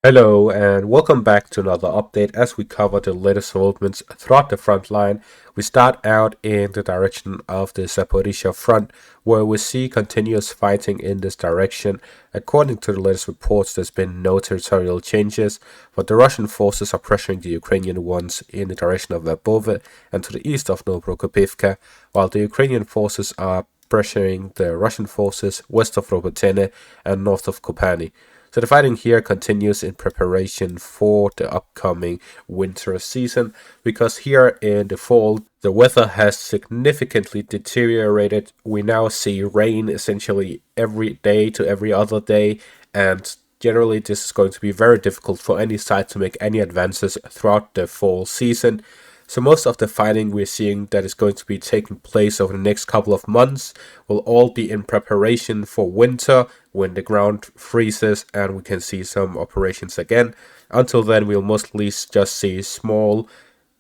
Hello and welcome back to another update as we cover the latest developments throughout the front line. We start out in the direction of the Seria Front, where we see continuous fighting in this direction. According to the latest reports, there's been no territorial changes, but the Russian forces are pressuring the Ukrainian ones in the direction of Verbove and to the east of Novorokopivka, while the Ukrainian forces are pressuring the Russian forces west of Robotene and north of Kopani. So the fighting here continues in preparation for the upcoming winter season, because here in the fall the weather has significantly deteriorated. We now see rain essentially every day to every other day, and generally this is going to be very difficult for any side to make any advances throughout the fall season. So most of the fighting we're seeing that is going to be taking place over the next couple of months will all be in preparation for winter, when the ground freezes and we can see some operations again. Until then, we'll mostly just see small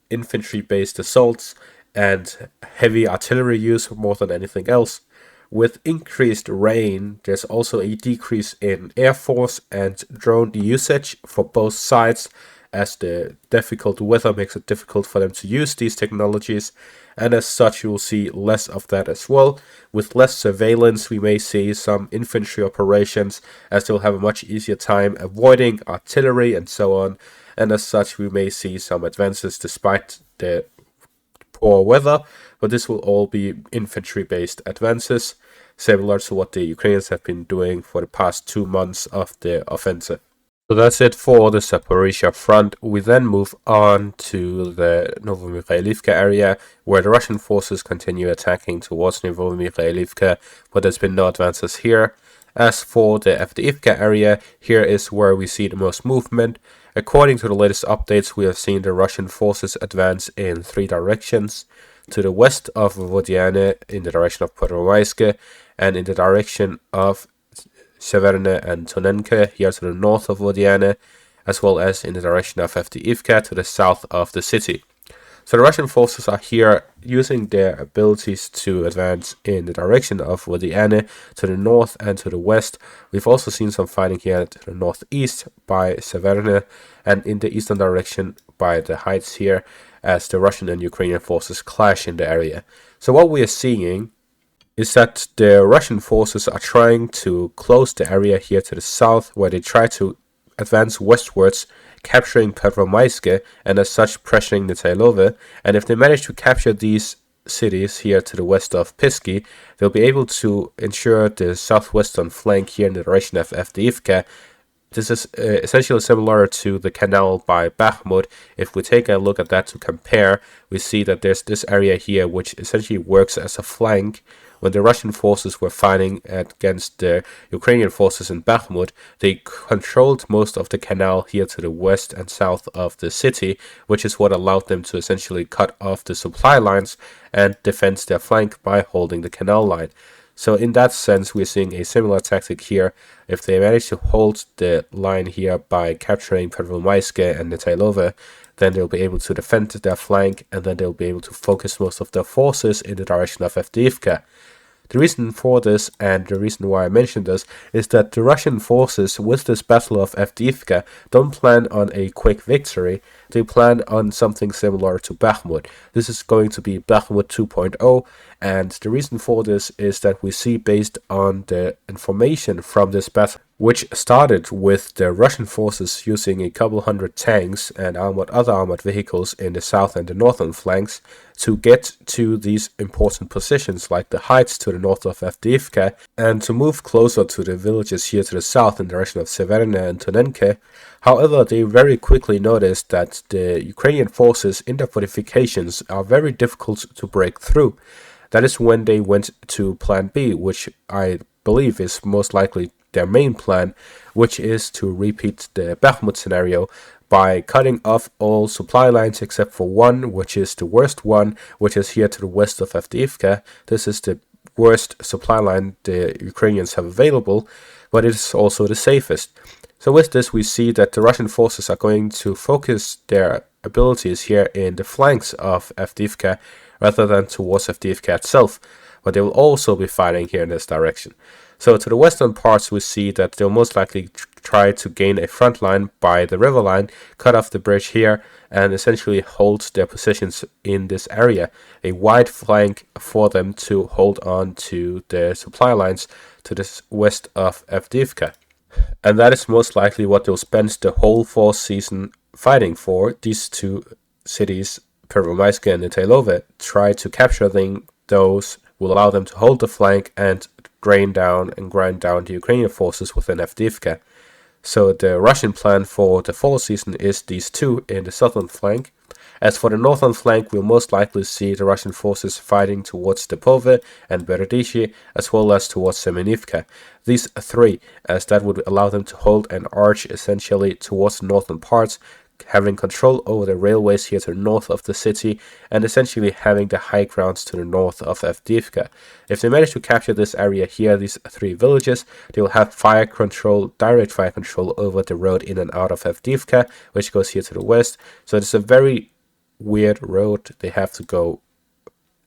infantry-based assaults and heavy artillery use more than anything else. With increased rain, there's also a decrease in air force and drone usage for both sides, as the difficult weather makes it difficult for them to use these technologies, and as such you will see less of that as well. With less surveillance, we may see some infantry operations, as they'll have a much easier time avoiding artillery and so on, and as such we may see some advances despite the poor weather, but this will all be infantry-based advances, similar to what the Ukrainians have been doing for the past 2 months of the offensive. So that's it for the Seria front. We then move on to the Novomikhailivka area, where the Russian forces continue attacking towards Novomikhailivka, but there's been no advances here. As for the Avdiivka area, here is where we see the most movement. According to the latest updates, we have seen the Russian forces advance in 3 directions: to the west of Vodiane, in the direction of Pervomaiske, and in the direction of Severne and Tonenke, here to the north of Vodiane, as well as in the direction of Avdiivka to the south of the city. So the Russian forces are here using their abilities to advance in the direction of Vodiane to the north and to the west. We've also seen some fighting here to the northeast by Severne, and in the eastern direction by the heights here, as the Russian and Ukrainian forces clash in the area. So what we are seeing is that the Russian forces are trying to close the area here to the south, where they try to advance westwards, capturing Pervomaiske and as such pressuring Netailove. And if they manage to capture these cities here to the west of Pisky, they'll be able to ensure the southwestern flank here in the direction of Avdiivka. This is essentially similar to the canal by Bakhmut. If we take a look at that to compare, we see that there's this area here which essentially works as a flank. When the Russian forces were fighting against the Ukrainian forces in Bakhmut, they controlled most of the canal here to the west and south of the city, which is what allowed them to essentially cut off the supply lines and defend their flank by holding the canal line. So in that sense, we're seeing a similar tactic here. If they manage to hold the line here by capturing Pervomaiske and Netailove, then they'll be able to defend their flank, and then they'll be able to focus most of their forces in the direction of Avdiivka. The reason for this, and the reason why I mentioned this, is that the Russian forces with this Battle of Avdiivka don't plan on a quick victory. They plan on something similar to Bakhmut. This is going to be Bakhmut 2.0, and the reason for this is that we see, based on the information from this battle, which started with the Russian forces using a couple hundred tanks and other armored vehicles in the south and the northern flanks to get to these important positions like the heights to the north of Avdiivka, and to move closer to the villages here to the south in the direction of Severne and Tonenke. However, they very quickly noticed that the Ukrainian forces in their fortifications are very difficult to break through. That is when they went to Plan B, which I believe is most likely their main plan, which is to repeat the Bakhmut scenario by cutting off all supply lines except for one, which is the worst one, which is here to the west of Avdiivka. This is the worst supply line the Ukrainians have available, but it is also the safest. So with this, we see that the Russian forces are going to focus their abilities here in the flanks of Avdiivka rather than towards Avdiivka itself, but they will also be fighting here in this direction. So to the western parts, we see that they'll most likely try to gain a front line by the river line, cut off the bridge here, and essentially hold their positions in this area. A wide flank for them to hold on to the supply lines to the west of Avdiivka. And that is most likely what they'll spend the whole fall season fighting for. These two cities, Pervomaiska and Nitailove, try to capture those will allow them to hold the flank and grind down the Ukrainian forces within Avdiivka. So the Russian plan for the fall season is these two in the southern flank. As for the northern flank, we'll most likely see the Russian forces fighting towards Stepove and Berdishi, as well as towards Semenivka. These three, as that would allow them to hold an arch essentially towards the northern parts, having control over the railways here to the north of the city, and essentially having the high grounds to the north of Avdiivka. If they manage to capture this area here, these three villages, they will have fire control, direct fire control over the road in and out of Avdiivka, which goes here to the west. So it's a very weird road. They have to go,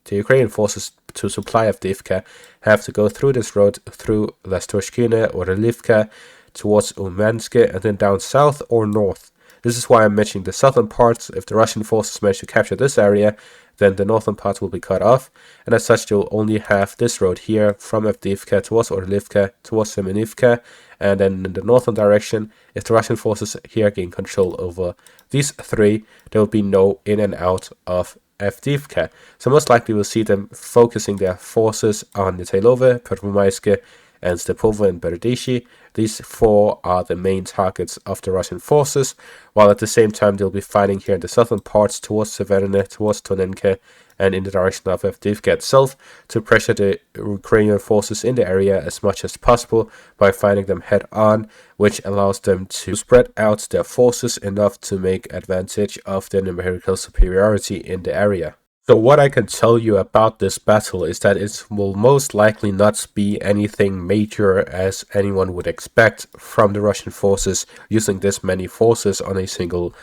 the Ukrainian forces to supply Avdiivka have to go through this road through Lastoshkina or Relivka towards Umanske and then down south or north. This is why I'm mentioning the southern parts. If the Russian forces manage to capture this area, then the northern parts will be cut off, and as such they'll only have this road here from Avdiivka towards Orlivka, towards Semenivka, and then in the northern direction, if the Russian forces here gain control over these three, there will be no in and out of Avdiivka. So most likely we'll see them focusing their forces on Nitailove, Pervomaiske, and Stepove and Berdishi. These four are the main targets of the Russian forces, while at the same time they'll be fighting here in the southern parts towards Severne, towards Tonenke, and in the direction of Avdiivka itself to pressure the Ukrainian forces in the area as much as possible by fighting them head on, which allows them to spread out their forces enough to make advantage of their numerical superiority in the area. So what I can tell you about this battle is that it will most likely not be anything major as anyone would expect from the Russian forces using this many forces on a single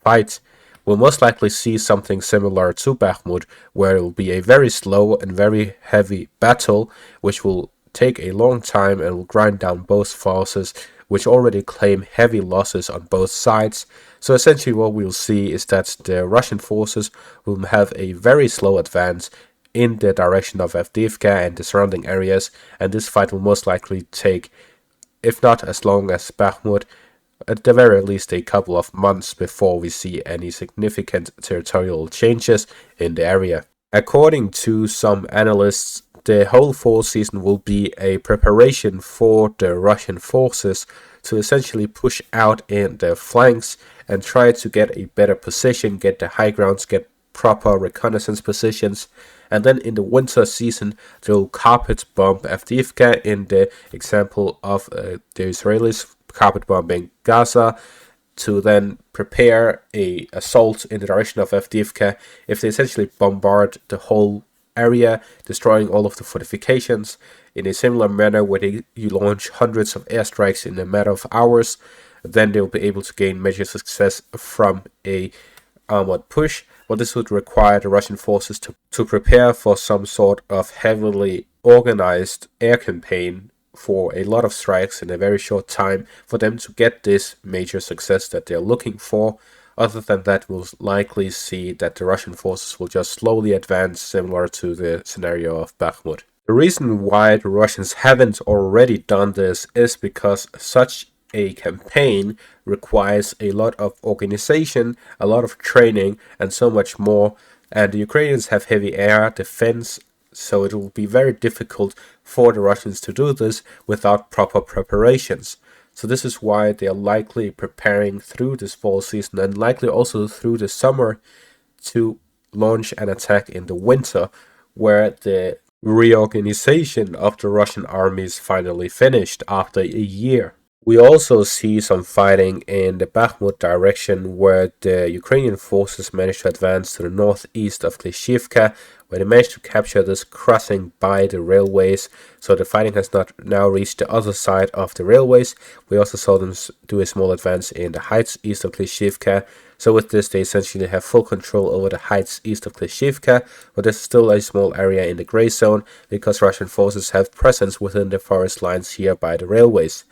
fight. We'll most likely see something similar to Bakhmut, where it will be a very slow and very heavy battle, which will take a long time and will grind down both forces, which already claim heavy losses on both sides. So essentially what we'll see is that the Russian forces will have a very slow advance in the direction of Avdiivka and the surrounding areas, and this fight will most likely take, if not as long as Bakhmut, at the very least a couple of months before we see any significant territorial changes in the area. According to some analysts, the whole fall season will be a preparation for the Russian forces to essentially push out in the flanks and try to get a better position, get the high grounds, get proper reconnaissance positions, and then in the winter season they'll carpet bomb Avdiivka in the example of the Israelis carpet bombing Gaza, to then prepare a assault in the direction of Avdiivka. If they essentially bombard the whole area, destroying all of the fortifications in a similar manner where you launch hundreds of airstrikes in a matter of hours, then they'll be able to gain major success from a armored push. But this would require the Russian forces to prepare for some sort of heavily organized air campaign for a lot of strikes in a very short time for them to get this major success that they're looking for. Other than that, we'll likely see that the Russian forces will just slowly advance, similar to the scenario of Bakhmut. The reason why the Russians haven't already done this is because such a campaign requires a lot of organization, a lot of training, and so much more. And the Ukrainians have heavy air defense, so it will be very difficult for the Russians to do this without proper preparations. So this is why they are likely preparing through this fall season and likely also through the summer to launch an attack in the winter, where the reorganization of the Russian army is finally finished after a year. We also see some fighting in the Bakhmut direction, where the Ukrainian forces managed to advance to the northeast of Klishivka, where they managed to capture this crossing by the railways. So the fighting has not now reached the other side of the railways. We also saw them do a small advance in the heights east of Klishivka. So with this, they essentially have full control over the heights east of Klishivka, but there's still a small area in the gray zone because Russian forces have presence within the forest lines here by the railways.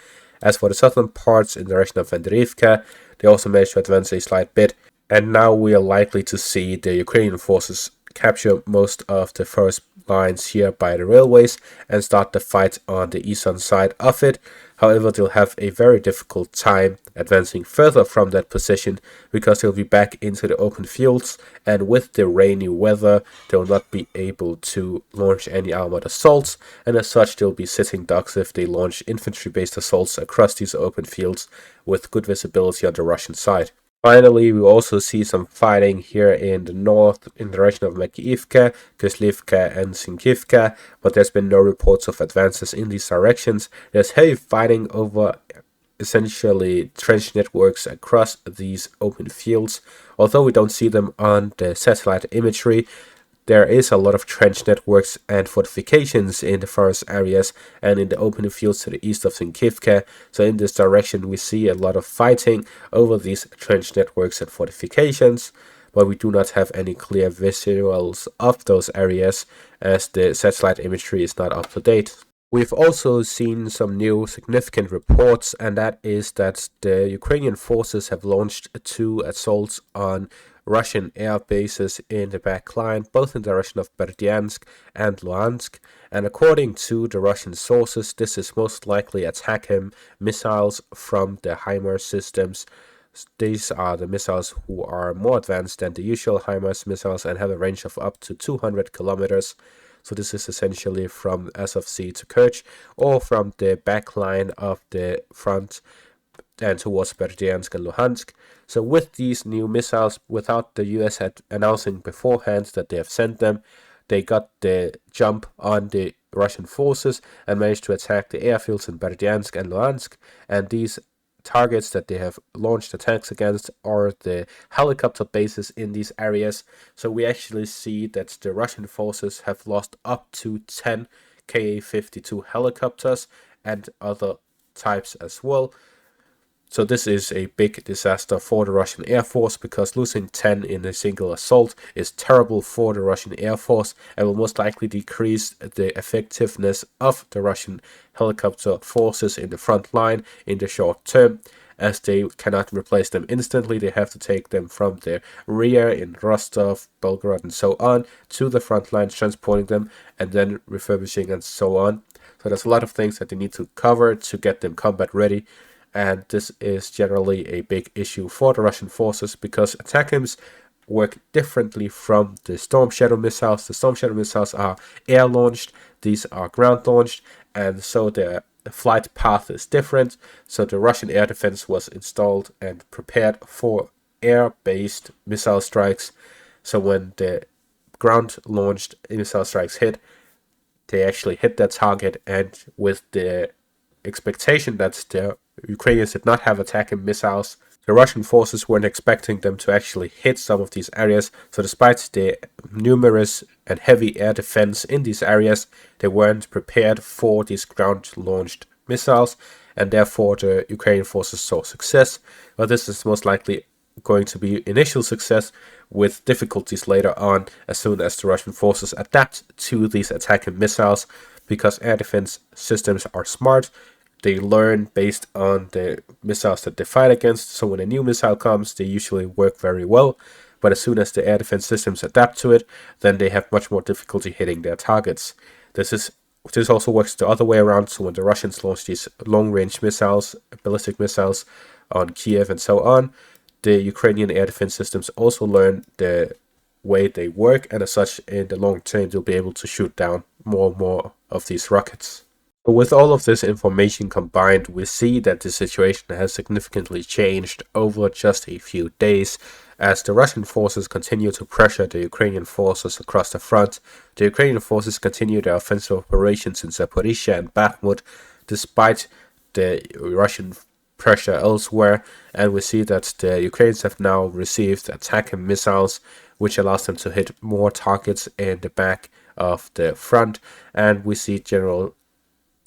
As for the southern parts in the direction of Vendrivka, they also managed to advance a slight bit, and now we are likely to see the Ukrainian forces capture most of the forest lines here by the railways and start the fight on the eastern side of it. However, they'll have a very difficult time advancing further from that position because they'll be back into the open fields, and with the rainy weather, they'll not be able to launch any armored assaults, and as such, they'll be sitting ducks if they launch infantry-based assaults across these open fields with good visibility on the Russian side. Finally, we also see some fighting here in the north in the direction of Makivka, Kyslivka, and Sinkivka, but there's been no reports of advances in these directions. There's heavy fighting over essentially trench networks across these open fields. Although we don't see them on the satellite imagery, there is a lot of trench networks and fortifications in the forest areas and in the open fields to the east of Sinkivka. So in this direction, we see a lot of fighting over these trench networks and fortifications, but we do not have any clear visuals of those areas as the satellite imagery is not up to date. We've also seen some new significant reports, and that is that the Ukrainian forces have launched 2 assaults on Russian air bases in the back line, both in the direction of Berdyansk and Luhansk. And according to the Russian sources, this is most likely ATACMS missiles from the HIMARS systems. These are the missiles who are more advanced than the usual HIMARS missiles and have a range of up to 200 kilometers. So this is essentially from Azovstal to Kerch, or from the back line of the front and towards Berdyansk and Luhansk. So with these new missiles, without the US announcing beforehand that they have sent them, they got the jump on the Russian forces and managed to attack the airfields in Berdyansk and Luhansk. And these targets that they have launched attacks against are the helicopter bases in these areas. So we actually see that the Russian forces have lost up to 10 Ka-52 helicopters and other types as well. So this is a big disaster for the Russian Air Force, because losing 10 in a single assault is terrible for the Russian Air Force and will most likely decrease the effectiveness of the Russian helicopter forces in the front line in the short term. As they cannot replace them instantly, they have to take them from the rear in Rostov, Belgorod, and so on to the front lines, transporting them and then refurbishing and so on. So there's a lot of things that they need to cover to get them combat ready. And this is generally a big issue for the Russian forces because ATACMS work differently from the Storm Shadow missiles. The Storm Shadow missiles are air launched, these are ground launched, and so the flight path is different. So the Russian air defense was installed and prepared for air-based missile strikes. So when the ground-launched missile strikes hit, they actually hit that target, and with the expectation that the Ukrainians did not have ATACMS missiles, the Russian forces weren't expecting them to actually hit some of these areas. So despite the numerous and heavy air defense in these areas, they weren't prepared for these ground-launched missiles, and therefore the Ukrainian forces saw success. But this is most likely going to be initial success with difficulties later on as soon as the Russian forces adapt to these ATACMS missiles, because air defense systems are smart. They learn based on the missiles that they fight against. So when a new missile comes, they usually work very well. But as soon as the air defense systems adapt to it, then they have much more difficulty hitting their targets. This also works the other way around. So when the Russians launch these long-range missiles, ballistic missiles on Kiev and so on, the Ukrainian air defense systems also learn the way they work, and as such, in the long term, they'll be able to shoot down more and more of these rockets. With all of this information combined, we see that the situation has significantly changed over just a few days as the Russian forces continue to pressure the Ukrainian forces across the front. The Ukrainian forces continue their offensive operations in Zaporizhia and Bakhmut, despite the Russian pressure elsewhere, and we see that the Ukrainians have now received ATACMS missiles, which allows them to hit more targets in the back of the front, and we see general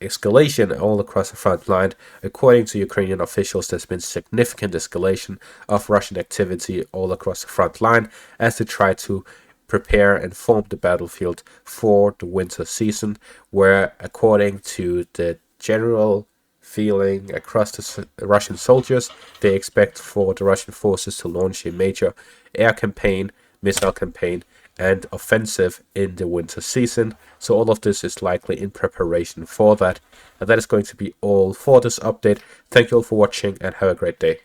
escalation all across the front line. According to Ukrainian officials, there's been significant escalation of Russian activity all across the front line as they try to prepare and form the battlefield for the winter season, where according to the general feeling across the Russian soldiers, they expect for the Russian forces to launch a major air campaign, missile campaign, and offensive in the winter season. So all of this is likely in preparation for that. And that is going to be all for this update. Thank you all for watching and have a great day.